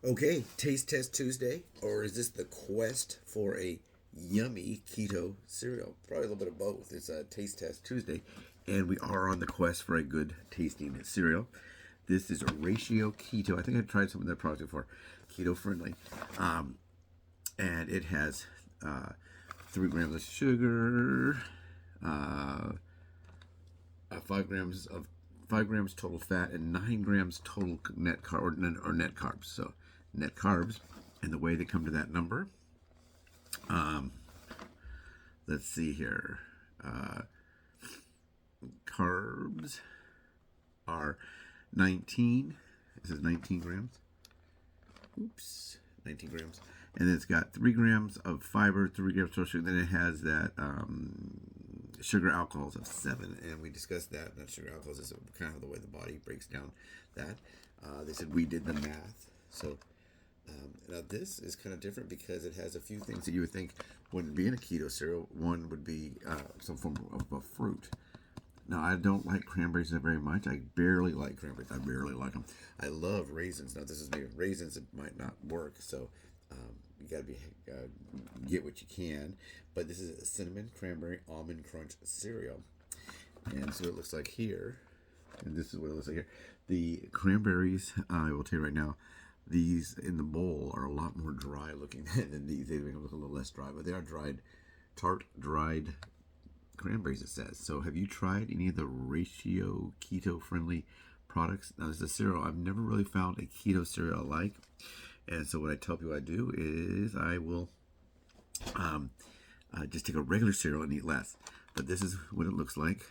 Okay, Taste Test Tuesday, or is this the quest for a yummy keto cereal? Probably a little bit of both. It's a Taste Test Tuesday, and we are on the quest for a good tasting cereal. This is a Ratio Keto. I think I've tried some of their products before. Keto friendly, and it has 3 grams of sugar, uh, 5 grams of 5 grams total fat, and 9 grams total net carb or net carbs. So net carbs, and the way they come to that number. Um, let's see here. Uh, Carbs are 19. This is 19 grams. Oops, 19 grams. And then it's got 3 grams of fiber, 3 grams of sugar. Then it has that sugar alcohols of 7. And we discussed that. That sugar alcohols is kind of the way the body breaks down that. They said we did the math. So now this is kind of different because it has a few things that you would think wouldn't be in a keto cereal. One would be some form of a fruit. Now, I don't like cranberries very much. I barely like cranberries. I barely like them. I love raisins. Now, this is maybe raisins. It might not work, so you got to be get what you can. But this is a cinnamon cranberry almond crunch cereal, and so it looks like here. And this is what it looks like here. The cranberries, I will tell you right now, these in the bowl are a lot more dry looking than these. They make them look a little less dry, but they are dried, tart dried cranberries, it says. So have you tried any of the Ratio keto friendly products? Now, this is a cereal I've never really found a keto cereal I like, and so what I tell people I do is I will just take a regular cereal and eat less. But this is what it looks like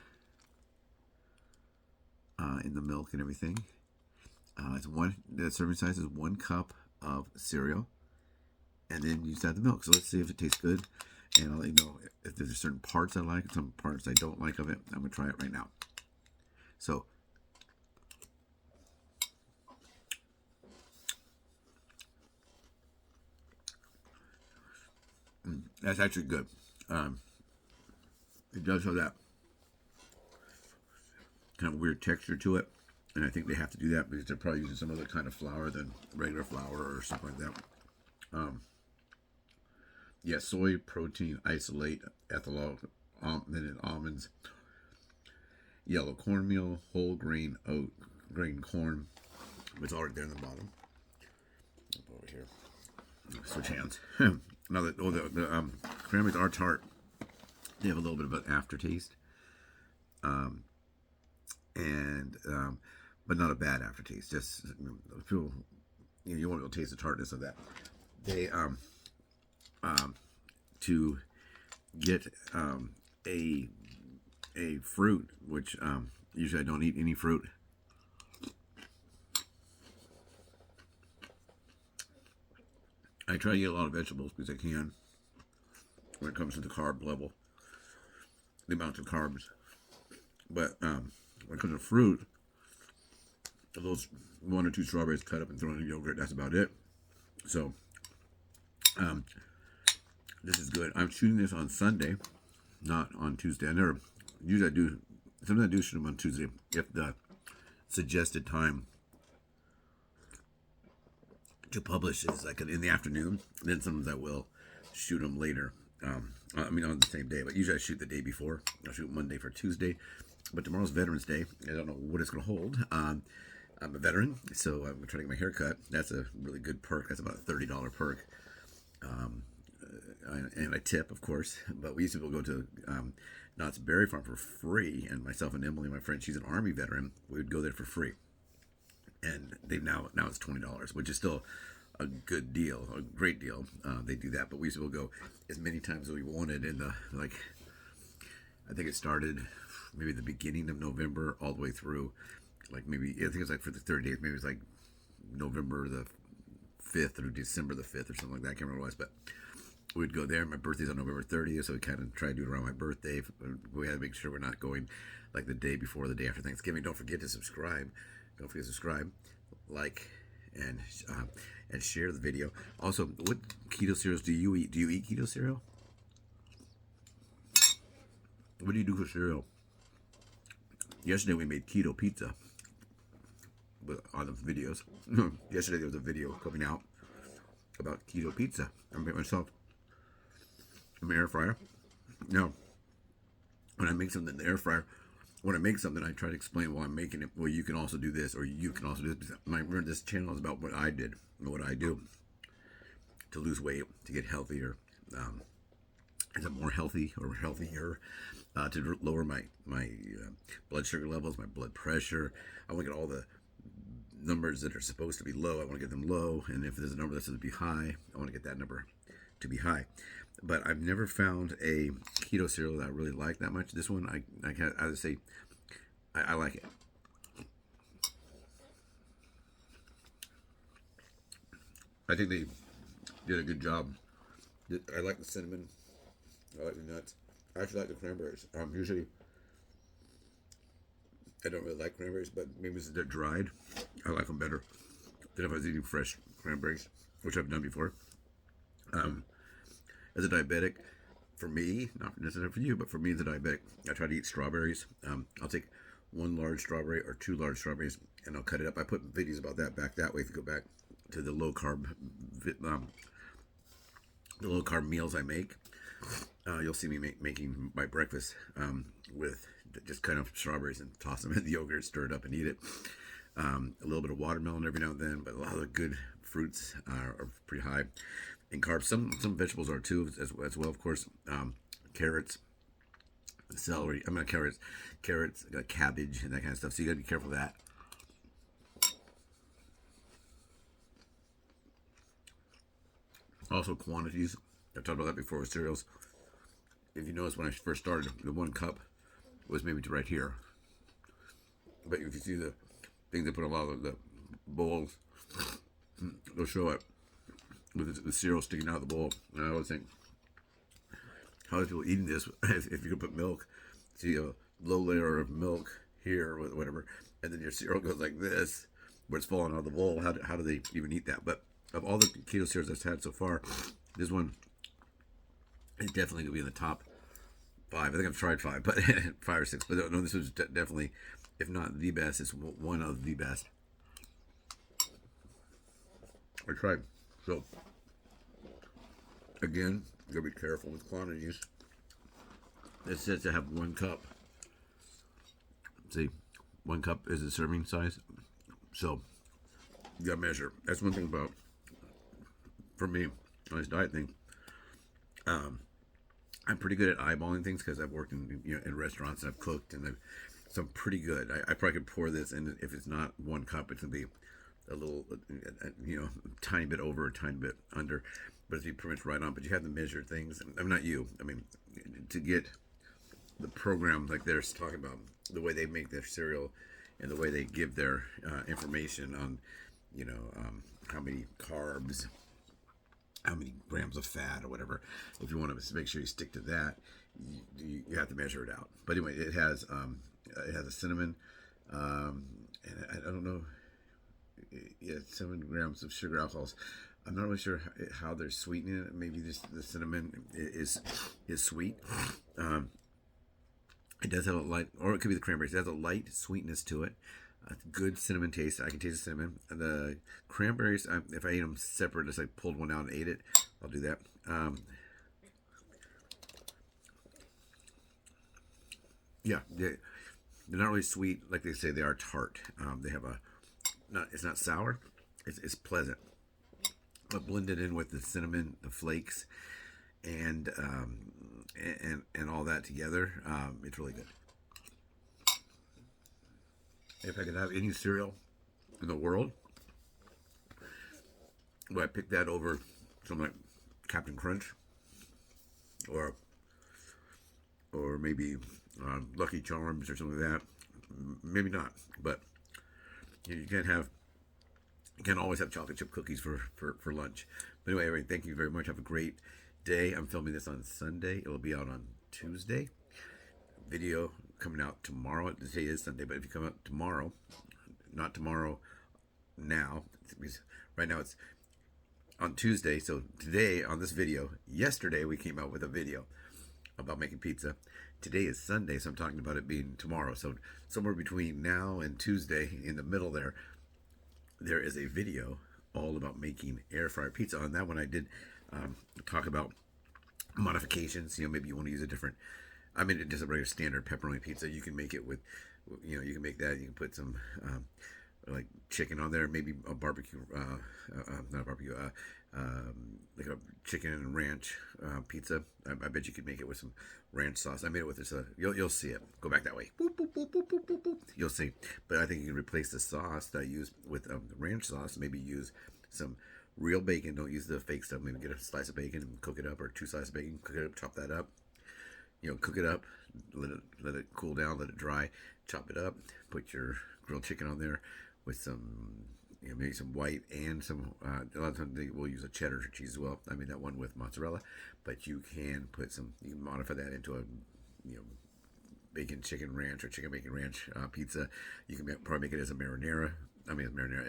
in the milk and everything. The serving size is 1 cup of cereal, and then you just add the milk. So let's see if it tastes good, and I'll let you know if there's certain parts I like, some parts I don't like of it. I'm gonna try it right now. So that's actually good. It does have that kind of weird texture to it, and I think they have to do that because they're probably using some other kind of flour than regular flour or something like that. Yeah, soy protein isolate, ethanol, then almonds, yellow cornmeal, whole grain oat, grain corn. It's already there in the bottom. Over here, switch hands. Now the cranberries are tart. They have a little bit of an aftertaste, and but not a bad aftertaste. Just feel, you won't be able to taste the tartness of that. They to get a fruit, which usually I don't eat any fruit. I try to eat a lot of vegetables because I can when it comes to the carb level, the amount of carbs. But when it comes to fruit, those 1 or 2 strawberries cut up and thrown in yogurt, that's about it. So this is good. I'm shooting this on Sunday, not on Tuesday. Usually I do, sometimes I do shoot them on Tuesday if the suggested time to publish is like in the afternoon. Then sometimes I will shoot them later. I mean on the same day, but usually I shoot the day before. I'll shoot Monday for Tuesday, but tomorrow's Veterans Day. I don't know what it's going to hold. I'm a veteran, so I'm trying to get my hair cut. That's a really good perk. That's about a $30 perk. And I tip, of course. But we used to go to Knott's Berry Farm for free, and myself and Emily, my friend, she's an Army veteran. We would go there for free, and they've now it's $20, which is still a good deal, a great deal. They do that, but we used to go as many times as we wanted. In the I think it started maybe the beginning of November all the way through, like maybe I think it was like for the 30 days. Maybe it was like November the 5th or December the 5th or something like that. I can't remember what it was, but we'd go there. My birthday's on November 30th, so we kind of try to do it around my birthday. We had to make sure we're not going like the day before or the day after Thanksgiving. Don't forget to subscribe. Don't forget to subscribe, like, and share the video. Also, what keto cereals do you eat? Do you eat keto cereal? What do you do for cereal? Yesterday we made keto pizza. on the videos. Yesterday there was a video coming out about keto pizza. I made myself an air fryer. Now, when I make something in the air fryer, when I make something, I try to explain why I'm making it. Well, you can also do this, or you can also do this. This channel is about what I did and what I do to lose weight, to get healthier, more healthy or healthier, to lower my blood sugar levels, my blood pressure. I want to get all the numbers that are supposed to be low. I want to get them low, and if there's a number that's supposed to be high, I want to get that number to be high. But I've never found a keto cereal that I really like that much. This one, I would say, I like it. I think they did a good job. I like the cinnamon. I like the nuts. I actually like the cranberries. Usually, I don't really like cranberries, but maybe because they're dried, I like them better than if I was eating fresh cranberries, which I've done before. As a diabetic, for me, not necessarily for you, but for me as a diabetic, I try to eat strawberries. I'll take 1 large strawberry or 2 large strawberries, and I'll cut it up. I put videos about that back that way. If you go back to the low carb meals I make, you'll see me making my breakfast with just kind of strawberries and toss them in the yogurt, stir it up, and eat it. A little bit of watermelon every now and then, but a lot of the good fruits are pretty high in carbs. Some vegetables are too, as well, of course. Carrots, celery. I'm not carrots, cabbage, and that kind of stuff. So you got to be careful of that. Also, quantities. I've talked about that before with cereals. If you notice, when I first started, the 1 cup was maybe to right here. But if you see the thing they put a lot of the bowls, they'll show it with the cereal sticking out of the bowl. And I always think, how are people eating this if you could put milk? See a low layer of milk here or whatever, and then your cereal goes like this, where it's falling out of the bowl. How do they even eat that? But of all the keto cereals I've had so far, this one is definitely going to be in the top 5. I think I've tried 5, but 5 or 6. But no, this was definitely, if not the best, it's one of the best. I tried. So, again, you gotta be careful with quantities. It says to have 1 cup. See, 1 cup is the serving size. So, you gotta measure. That's one thing about, for me, on this diet thing. I'm pretty good at eyeballing things because I've worked in restaurants and I've cooked, and so I'm pretty good. I probably could pour this, and if it's not 1 cup, it's gonna be a little, a tiny bit over, a tiny bit under, but it's pretty much right on. But you have to measure things. I'm not you. I mean, to get the program like they're talking about, the way they make their cereal and the way they give their information on, how many carbs, how many grams of fat or whatever. If you want to make sure you stick to that, you have to measure it out. But anyway, it has a cinnamon, and I don't know. Yeah, 7 grams of sugar alcohols. I'm not really sure how they're sweetening it. Maybe the cinnamon is sweet. It does have a light, or it could be the cranberries. It has a light sweetness to it. Good cinnamon taste. I can taste the cinnamon. The cranberries, if I ate them separate, just like pulled one out and ate it, I'll do that. Yeah, they're not really sweet like they say. They are tart. They have it's not sour. It's pleasant, but blended in with the cinnamon, the flakes, and all that together, it's really good. If I could have any cereal in the world, would I pick that over something like Captain Crunch, or maybe Lucky Charms or something like that? Maybe not, but you can't always have chocolate chip cookies for lunch. But anyway, everybody, thank you very much. Have a great day. I'm filming this on Sunday. It will be out on Tuesday. Video coming out tomorrow. Today is Sunday, but if you come out tomorrow, not tomorrow now, because right now it's on Tuesday. So today on this video, yesterday we came out with a video about making pizza. Today is Sunday, so I'm talking about it being tomorrow. So somewhere between now and Tuesday, in the middle there, there is a video all about making air fryer pizza. On that one, I did talk about modifications. Maybe you want to use a different. I mean, just a regular standard pepperoni pizza. You can make it with, you can make that. You can put some like chicken on there, maybe a barbecue, not a barbecue, like a chicken and ranch pizza. I bet you could make it with some ranch sauce. I made it with this. You'll see it. Go back that way. Boop, boop, boop, boop, boop, boop, boop. You'll see. But I think you can replace the sauce that I use with ranch sauce. Maybe use some real bacon. Don't use the fake stuff. Maybe get a slice of bacon and cook it up, or 2 slices of bacon. Cook it up. Chop that up. Cook it up. Let it cool down. Let it dry. Chop it up. Put your grilled chicken on there with some, maybe some white and some, a lot of times they will use a cheddar cheese as well. I mean, that one with mozzarella, but you can put some, you can modify that into a, bacon chicken ranch or chicken bacon ranch pizza. You can probably make it as a marinara.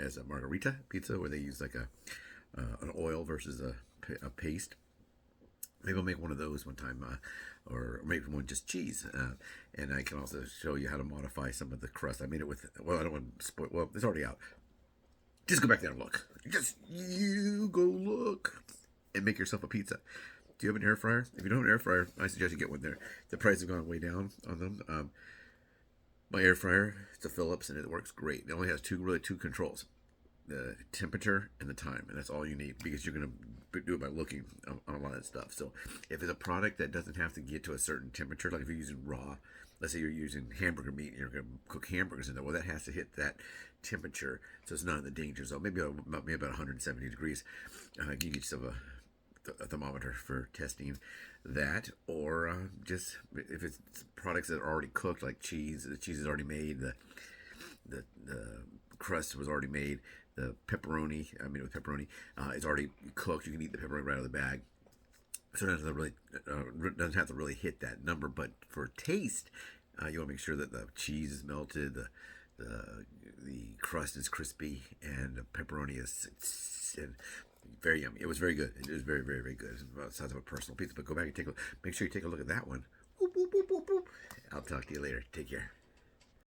As a margarita pizza, where they use like an oil versus a paste. Maybe I'll make one of those one time, or maybe one just cheese. And I can also show you how to modify some of the crust. I made it with, I don't want to spoil, it's already out. Just go back there and look. You go look and make yourself a pizza. Do you have an air fryer? If you don't have an air fryer, I suggest you get one there. The price has gone way down on them. My air fryer, it's a Philips, and it works great. It only has two controls. The temperature and the time, and that's all you need, because you're going to do it by looking on a lot of stuff. So if it's a product that doesn't have to get to a certain temperature, like if you're using raw, let's say you're using hamburger meat and you're going to cook hamburgers in there, well, that has to hit that temperature, so it's not in the danger zone. Maybe about 170 degrees. You get yourself a thermometer for testing that, or just if it's products that are already cooked, like cheese, the cheese is already made, the crust was already made. The pepperoni, with pepperoni, it's already cooked. You can eat the pepperoni right out of the bag. So it doesn't have to really hit that number. But for taste, you want to make sure that the cheese is melted, the crust is crispy, and the pepperoni is very yummy. It was very good. It was very, very, very good. It's about the size of a personal pizza. But go back and make sure you take a look at that one. Boop, boop, boop, boop, boop. I'll talk to you later. Take care.